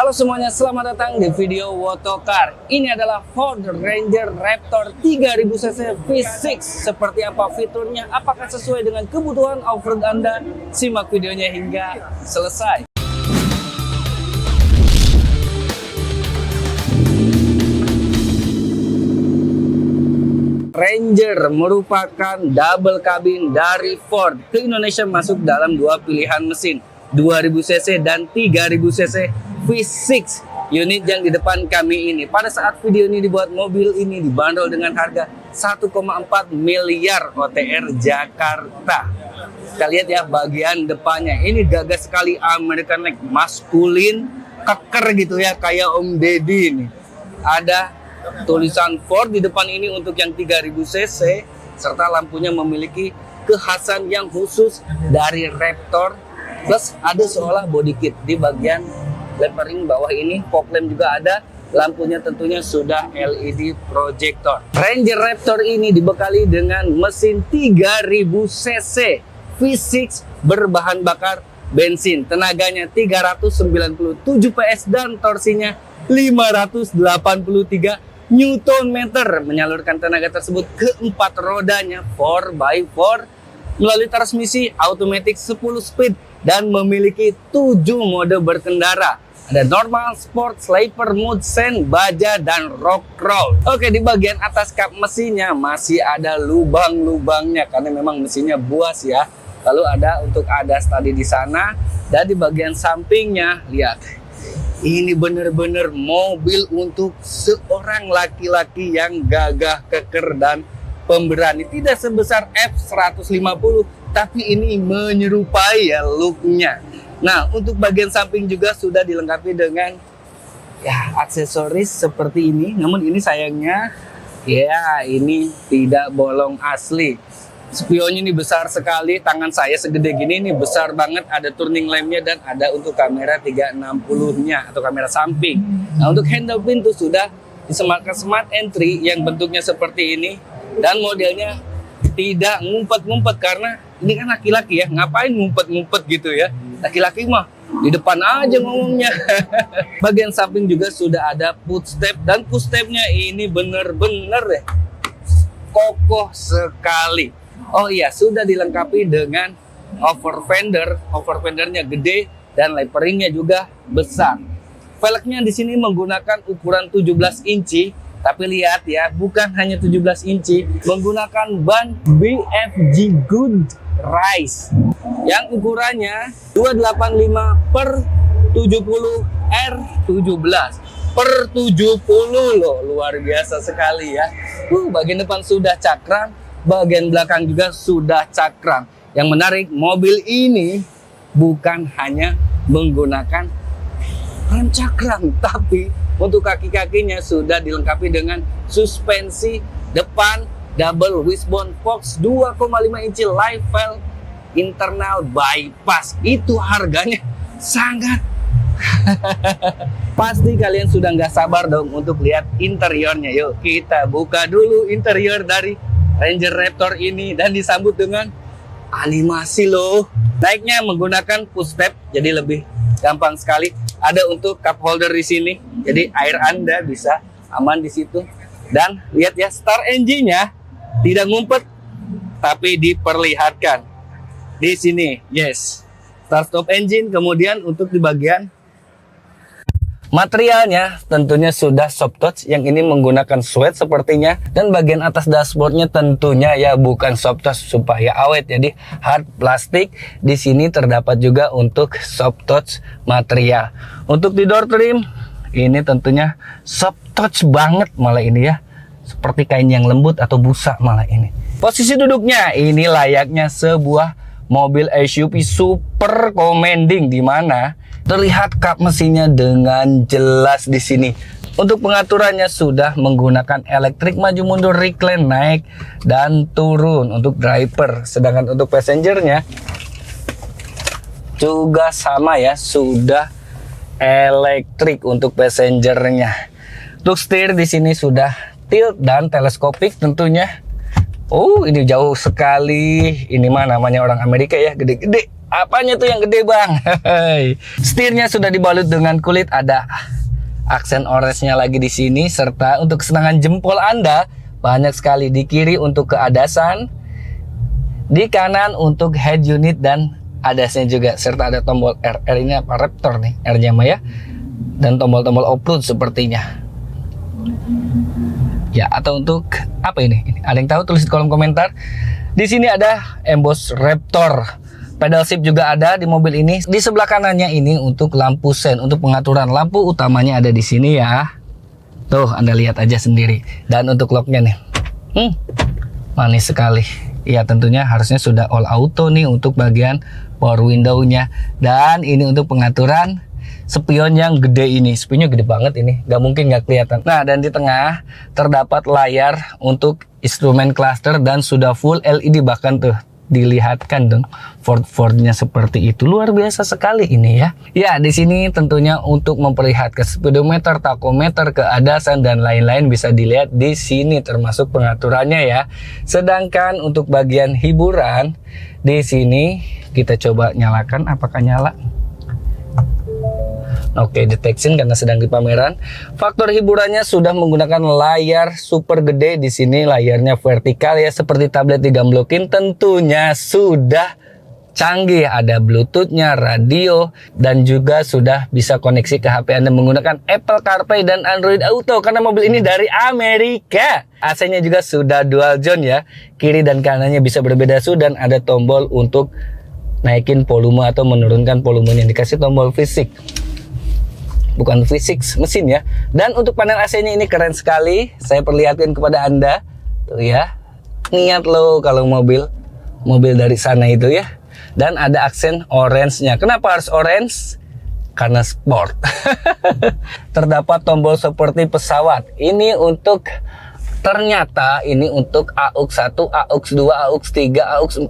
Halo semuanya, selamat datang di video Wotokar. Ini adalah Ford Ranger Raptor 3000cc V6. Seperti apa fiturnya? Apakah sesuai dengan kebutuhan off-road Anda? Simak videonya hingga selesai. Ranger merupakan double cabin dari Ford. Ke Indonesia masuk dalam dua pilihan mesin, 2000cc dan 3000cc V6. Unit yang di depan kami ini, pada saat video ini dibuat, mobil ini dibanderol dengan harga 1,4 miliar OTR Jakarta. Kita lihat ya bagian depannya, ini gagah sekali, American Neck, maskulin, keker gitu ya, kayak Om Deddy ini. Ada tulisan Ford di depan ini untuk yang 3000cc, serta lampunya memiliki kekhasan yang khusus dari Raptor. Plus ada seolah body kit di bagian lettering bawah ini, fog lamp juga ada, lampunya tentunya sudah LED projector. Ranger Raptor ini dibekali dengan mesin 3000cc V6 berbahan bakar bensin. Tenaganya 397 PS dan torsinya 583 Newton meter, menyalurkan tenaga tersebut ke 4 rodanya 4x4 melalui transmisi automatic 10 speed dan memiliki 7 mode berkendara. Ada normal, sport, sleeper, mood, sen, baja, dan rock crawl. Oke, di bagian atas kap mesinnya masih ada lubang-lubangnya karena memang mesinnya buas ya. Lalu ada untuk ADAS tadi di sana, dan di bagian sampingnya lihat. Ini benar-benar mobil untuk seorang laki-laki yang gagah, keker, dan pemberani. Tidak sebesar F150, tapi ini menyerupai ya looknya. Nah, untuk bagian samping juga sudah dilengkapi dengan ya aksesoris seperti ini. Namun ini sayangnya ya ini tidak bolong asli. Spionnya ini besar sekali, tangan saya segede gini, ini besar banget, ada turning lampnya dan ada untuk kamera 360-nya atau kamera samping. Nah, untuk handle pintu sudah disematkan smart entry yang bentuknya seperti ini, dan modelnya tidak ngumpet-ngumpet karena ini kan laki-laki ya, ngapain ngumpet-ngumpet gitu ya, laki-laki mah di depan aja ngomongnya. Bagian samping juga sudah ada footstep, dan footstepnya ini bener-bener kokoh sekali. Oh iya, sudah dilengkapi dengan overfendernya gede dan leveringnya juga besar. Velgnya di sini menggunakan ukuran 17 inci, tapi lihat ya, bukan hanya 17 inci, menggunakan ban BFG Good Rise yang ukurannya 285 per 70 R17 per 70 loh, luar biasa sekali ya. Bagian depan sudah cakram, bagian belakang juga sudah cakram. Yang menarik, mobil ini bukan hanya menggunakan rem cakram, tapi untuk kaki-kakinya sudah dilengkapi dengan suspensi depan double wishbone Fox 2,5 inci live valve internal bypass. Itu harganya sangat pasti kalian sudah nggak sabar dong untuk lihat interiornya. Yuk kita buka dulu interior dari Ranger Raptor ini, dan disambut dengan animasi loh. Naiknya menggunakan push step, jadi lebih gampang sekali. Ada untuk cup holder di sini, jadi air Anda bisa aman di situ. Dan lihat ya, start engine-nya tidak ngumpet, tapi diperlihatkan di sini. Yes, start stop engine. Kemudian untuk di bagian materialnya tentunya sudah soft touch, yang ini menggunakan suede sepertinya, dan bagian atas dashboardnya tentunya ya bukan soft touch supaya awet, jadi hard plastik. Di sini terdapat juga untuk soft touch material. Untuk di door trim ini tentunya soft touch banget malah ini ya, seperti kain yang lembut atau busa malah ini. Posisi duduknya ini layaknya sebuah mobil SUV super commanding, di mana terlihat kap mesinnya dengan jelas di sini. Untuk pengaturannya sudah menggunakan elektrik maju mundur, recline naik dan turun untuk driver. Sedangkan untuk passengernya juga sama ya, sudah elektrik untuk passengernya. Untuk setir di sini sudah tilt dan teleskopik tentunya. Oh, ini jauh sekali. Ini mah namanya orang Amerika ya, gede-gede. Apanya tuh yang gede bang? Setirnya sudah dibalut dengan kulit, ada aksen orange-nya lagi di sini, serta untuk kesenangan jempol Anda banyak sekali di kiri untuk keadasan, di kanan untuk head unit dan adasnya juga, serta ada tombol R ini apa Raptor nih, R-nya mah ya, dan tombol-tombol off-road sepertinya. Ya, atau untuk apa ini? Ada yang tahu, tulis di kolom komentar. Di sini ada emboss Raptor. Pedal shift juga ada di mobil ini. Di sebelah kanannya ini untuk lampu sen, untuk pengaturan lampu utamanya ada di sini ya. Tuh, Anda lihat aja sendiri. Dan untuk locknya nih, manis sekali. Ya, tentunya harusnya sudah all auto nih untuk bagian power window-nya. Dan ini untuk pengaturan spion yang gede ini. Spionnya gede banget ini, nggak mungkin nggak kelihatan. Nah, dan di tengah terdapat layar untuk instrumen cluster dan sudah full LED, bahkan tuh dilihatkan dong Ford-Fordnya seperti itu. Luar biasa sekali ini ya. Ya, di sini tentunya untuk memperlihatkan speedometer, tachometer, keadasan dan lain-lain bisa dilihat di sini termasuk pengaturannya ya. Sedangkan untuk bagian hiburan di sini kita coba nyalakan, apakah nyala? Oke, detection karena sedang di pameran. Faktor hiburannya sudah menggunakan layar super gede di sini, layarnya vertikal ya seperti tablet digamblokin. Tentunya sudah canggih, ada Bluetooth-nya, radio, dan juga sudah bisa koneksi ke HP Anda menggunakan Apple CarPlay dan Android Auto karena mobil ini dari Amerika. AC-nya juga sudah dual zone ya, kiri dan kanannya bisa berbeda suhu, dan ada tombol untuk naikin volume atau menurunkan volumenya, dikasih tombol fisik. Bukan fisik mesin ya. Dan untuk panel AC-nya ini keren sekali. Saya perlihatkan kepada Anda. Tuh ya. Niat loh kalau mobil dari sana itu ya. Dan ada aksen orange-nya. Kenapa harus orange? Karena sport. Terdapat tombol seperti pesawat. Ini untuk, ternyata ini untuk AUX 1, AUX 2, AUX 3, AUX 4,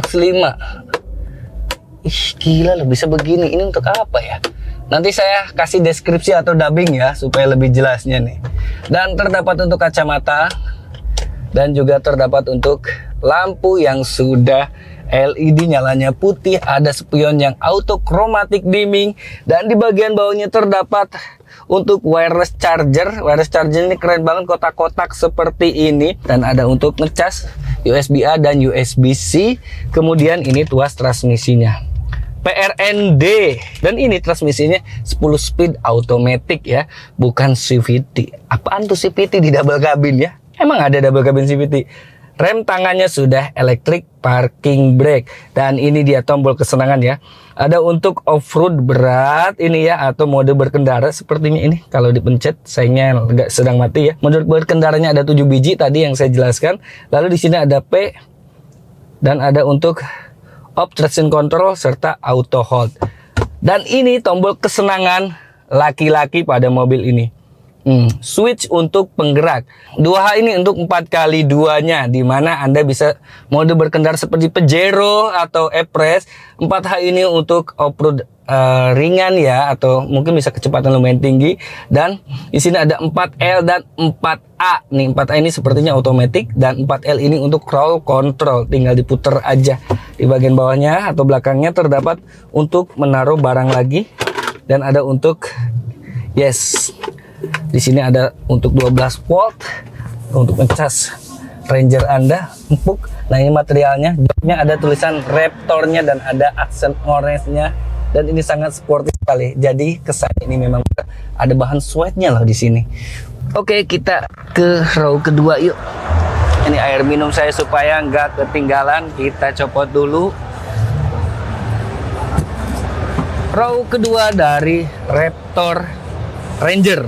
AUX 5. Ih, gila loh bisa begini. Ini untuk apa ya? Nanti saya kasih deskripsi atau dubbing ya supaya lebih jelasnya nih. Dan terdapat untuk kacamata, dan juga terdapat untuk lampu yang sudah LED nyalanya putih, ada spion yang auto chromatic dimming, dan di bagian bawahnya terdapat untuk wireless charger. Wireless charger ini keren banget, kotak-kotak seperti ini, dan ada untuk ngecas USB-A dan USB-C. Kemudian ini tuas transmisinya PRND, dan ini transmisinya 10 speed automatic ya, bukan CVT. Apaan tuh CVT di double cabin ya? Emang ada double cabin CVT? Rem tangannya sudah electric parking brake, dan ini dia tombol kesenangan ya. Ada untuk off-road berat ini ya, atau mode berkendara sepertinya ini. Kalau dipencet sayangnya nggak, sedang mati ya. Mode berkendaranya ada 7 biji tadi yang saya jelaskan. Lalu di sini ada P, dan ada untuk off traction control serta auto hold. Dan ini tombol kesenangan laki-laki pada mobil ini. Switch untuk penggerak. 2H ini untuk 4x2-nya, di mana Anda bisa mode berkendara seperti Pajero atau E-Press. 4H ini untuk off-road ringan ya, atau mungkin bisa kecepatan lumayan tinggi. Dan di sini ada 4L dan 4A. Nih 4A ini sepertinya otomatis, dan 4L ini untuk roll control, tinggal diputer aja. Di bagian bawahnya atau belakangnya terdapat untuk menaruh barang lagi, dan ada untuk di sini ada untuk 12 volt untuk ngecas Ranger Anda empuk. Nah, ini materialnya, joknya ada tulisan Raptornya dan ada aksen orange-nya, dan ini sangat sporty sekali. Jadi kesannya ini memang ada bahan sweatnya loh di sini. Oke, kita ke row kedua yuk. Ini air minum saya supaya nggak ketinggalan, kita copot dulu. Row kedua dari Raptor Ranger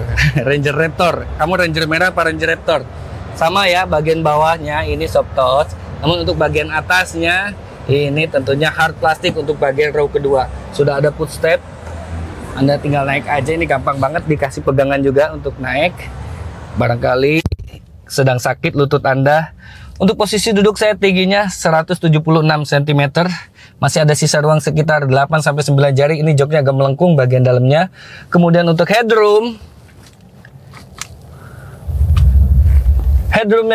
Raptor. Kamu Ranger merah apa Ranger Raptor? Sama ya, bagian bawahnya ini soft touch, namun untuk bagian atasnya ini tentunya hard plastik. Untuk bagian row kedua sudah ada footstep, Anda tinggal naik aja. Ini gampang banget, dikasih pegangan juga untuk naik barangkali sedang sakit lutut Anda. Untuk posisi duduk saya tingginya 176 cm. Masih ada sisa ruang sekitar 8-9 jari. Ini joknya agak melengkung bagian dalamnya. Kemudian untuk headroomnya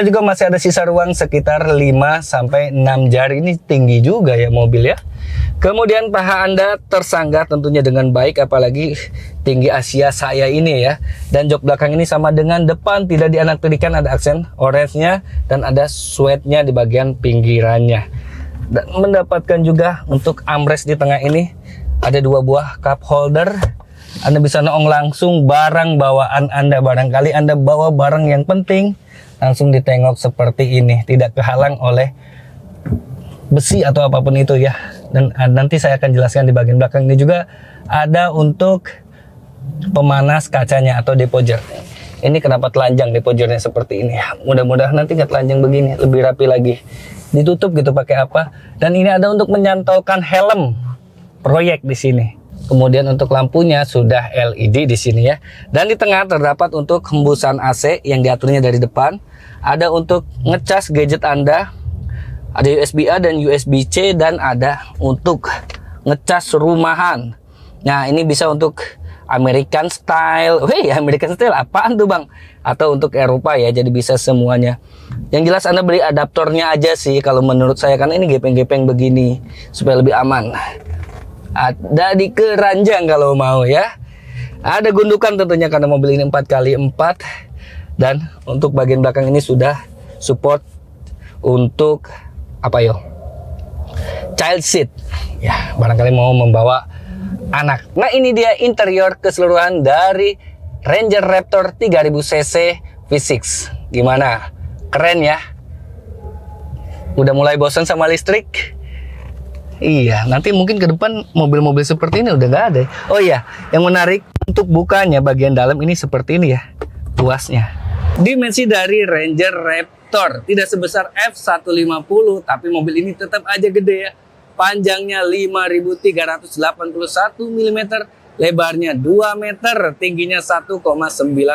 juga masih ada sisa ruang sekitar 5-6 jari. Ini tinggi juga ya mobil ya. Kemudian paha Anda tersanggah tentunya dengan baik, apalagi tinggi Asia saya ini ya. Dan jok belakang ini sama dengan depan, tidak dianaktirikan, ada aksen orange-nya dan ada suede-nya di bagian pinggirannya. Dan mendapatkan juga untuk armrest di tengah ini ada 2 buah cup holder. Anda bisa noong langsung barang bawaan Anda, barangkali Anda bawa barang yang penting, langsung ditengok seperti ini, tidak kehalang oleh besi atau apapun itu ya. Dan nanti saya akan jelaskan di bagian belakang ini juga ada untuk pemanas kacanya atau depoger. Ini kenapa telanjang depogernya seperti ini ya. Mudah-mudahan nanti nggak telanjang begini, lebih rapi lagi. Ditutup gitu pakai apa. Dan ini ada untuk menyantolkan helm proyek di sini. Kemudian untuk lampunya sudah LED di sini ya. Dan di tengah terdapat untuk hembusan AC yang diaturnya dari depan. Ada untuk ngecas gadget Anda. Ada USB-A dan USB-C, dan ada untuk ngecas rumahan. Nah, ini bisa untuk American style. Wih, American style apaan tuh bang? Atau untuk Eropa ya, jadi bisa semuanya. Yang jelas Anda beli adaptornya aja sih kalau menurut saya, karena ini gepeng-gepeng begini supaya lebih aman. Ada di keranjang kalau mau ya. Ada gundukan tentunya karena mobil ini 4x4. Dan untuk bagian belakang ini sudah support untuk apa yo? Child seat. Ya, barangkali mau membawa anak. Nah, ini dia interior keseluruhan dari Ranger Raptor 3000 cc V6. Gimana? Keren ya? Udah mulai bosan sama listrik? Iya, nanti mungkin ke depan mobil-mobil seperti ini udah nggak ada. Oh iya, yang menarik untuk bukanya bagian dalam ini seperti ini ya, luasnya. Dimensi dari Ranger Raptor tidak sebesar F150, tapi mobil ini tetap aja gede ya. Panjangnya 5.381 mm, lebarnya 2 meter, tingginya 1,9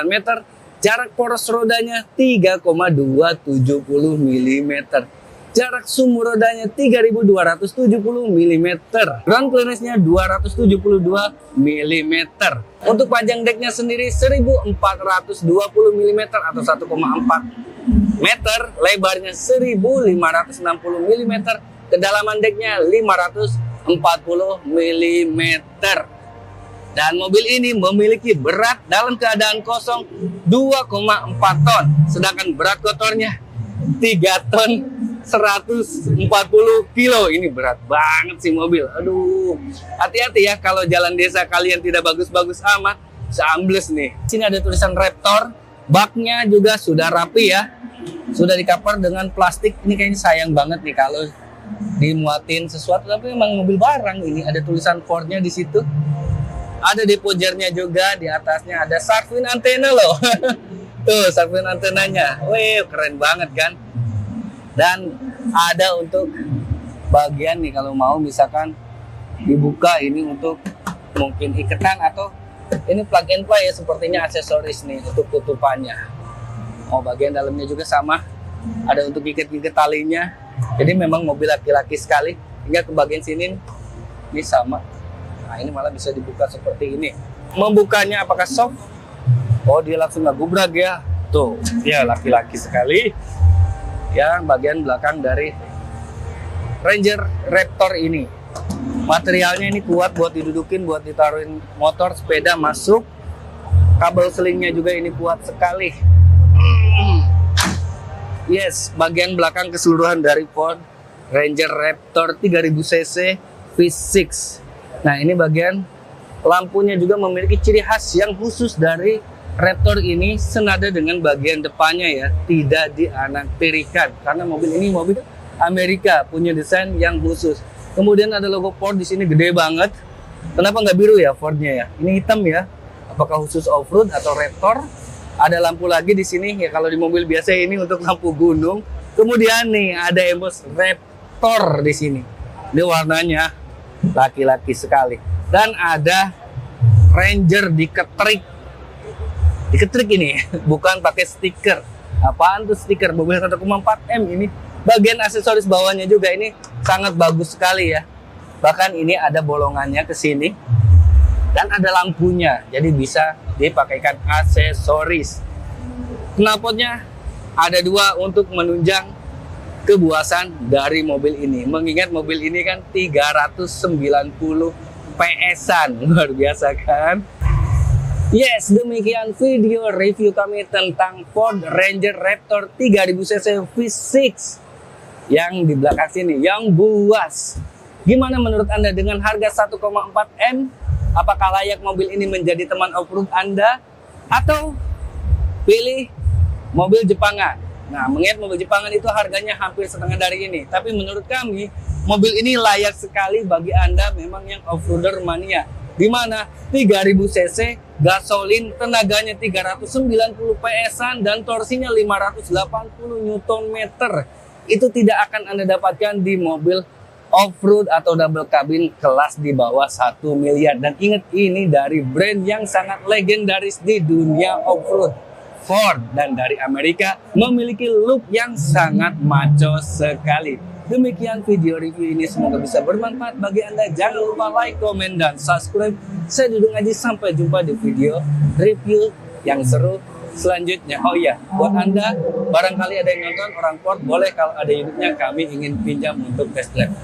meter, jarak poros rodanya 3,270 mm. Jarak sumbu rodanya 3.270 mm. Ground clearance-nya 272 mm. Untuk panjang decknya sendiri 1.420 mm atau 1,4 meter. Lebarnya 1.560 mm. Kedalaman decknya 540 mm. Dan mobil ini memiliki berat dalam keadaan kosong 2,4 ton. Sedangkan berat kotornya 3 ton 140 kilo. Ini berat banget sih mobil. Aduh, hati-hati ya kalau jalan desa kalian tidak bagus-bagus amat, bisa ambles nih. Sini ada tulisan Raptor. Baknya juga sudah rapi ya, sudah di-cover dengan plastik. Ini kayaknya sayang banget nih kalau dimuatin sesuatu, tapi memang mobil barang. Ini ada tulisan Ford-nya di situ. Ada depogernya juga, di atasnya ada shark fin antena loh. Tuh, shark fin antenanya. Wih, keren banget kan? Dan ada untuk bagian nih kalau mau misalkan dibuka ini untuk mungkin iketan atau ini plug and play ya, sepertinya aksesoris nih untuk tutupannya. Oh, bagian dalamnya juga sama, ada untuk ikat-ikat talinya. Jadi memang mobil laki-laki sekali. Hingga ke bagian sini ini sama. Nah, ini malah bisa dibuka seperti ini. Membukanya apakah soft? Oh, dia langsung nggak gubrak ya. Tuh, ya laki-laki sekali. Yang bagian belakang dari Ranger Raptor ini, materialnya ini kuat buat didudukin, buat ditaruhin motor, sepeda masuk. Kabel selingnya juga ini kuat sekali. Yes, bagian belakang keseluruhan dari Ford Ranger Raptor 3000 cc V6. Nah, ini bagian lampunya juga memiliki ciri khas yang khusus dari Raptor ini, senada dengan bagian depannya ya, tidak dianaktirikan karena mobil ini mobil Amerika, punya desain yang khusus. Kemudian ada logo Ford di sini gede banget. Kenapa nggak biru ya Fordnya ya? Ini hitam ya. Apakah khusus off-road atau Raptor? Ada lampu lagi di sini ya, kalau di mobil biasa ini untuk lampu gunung. Kemudian nih ada embos Raptor di sini. Ini warnanya laki-laki sekali. Dan ada Ranger diketrik ini, bukan pakai stiker. Apaan tuh stiker? Mobil 1,4 M ini. Bagian aksesoris bawahnya juga ini sangat bagus sekali ya. Bahkan ini ada bolongannya ke sini dan ada lampunya, jadi bisa dipakaikan aksesoris. Knalpotnya ada 2 untuk menunjang kebuasan dari mobil ini. Mengingat mobil ini kan 390 PS-an. Luar biasa kan? Yes, demikian video review kami tentang Ford Ranger Raptor 3000cc V6 yang di belakang sini, yang buas. Gimana menurut Anda dengan harga 1,4 M? Apakah layak mobil ini menjadi teman off-road Anda? Atau pilih mobil Jepangan? Nah, mengingat mobil Jepangan itu harganya hampir setengah dari ini. Tapi menurut kami, mobil ini layak sekali bagi Anda memang yang off-roader mania. Di mana 3000 cc, gasolin, tenaganya 390 PS-an dan torsinya 580 Nm. Itu tidak akan Anda dapatkan di mobil off-road atau double cabin kelas di bawah 1 miliar. Dan ingat, ini dari brand yang sangat legendaris di dunia off-road, Ford, dan dari Amerika, memiliki look yang sangat maco sekali. Demikian video review ini, semoga bisa bermanfaat bagi Anda. Jangan lupa like, komen, dan subscribe. Saya Dudung Aji, sampai jumpa di video review yang seru selanjutnya. Oh iya, buat Anda, barangkali ada yang nonton orang Ford, boleh kalau ada unitnya kami ingin pinjam untuk test drive.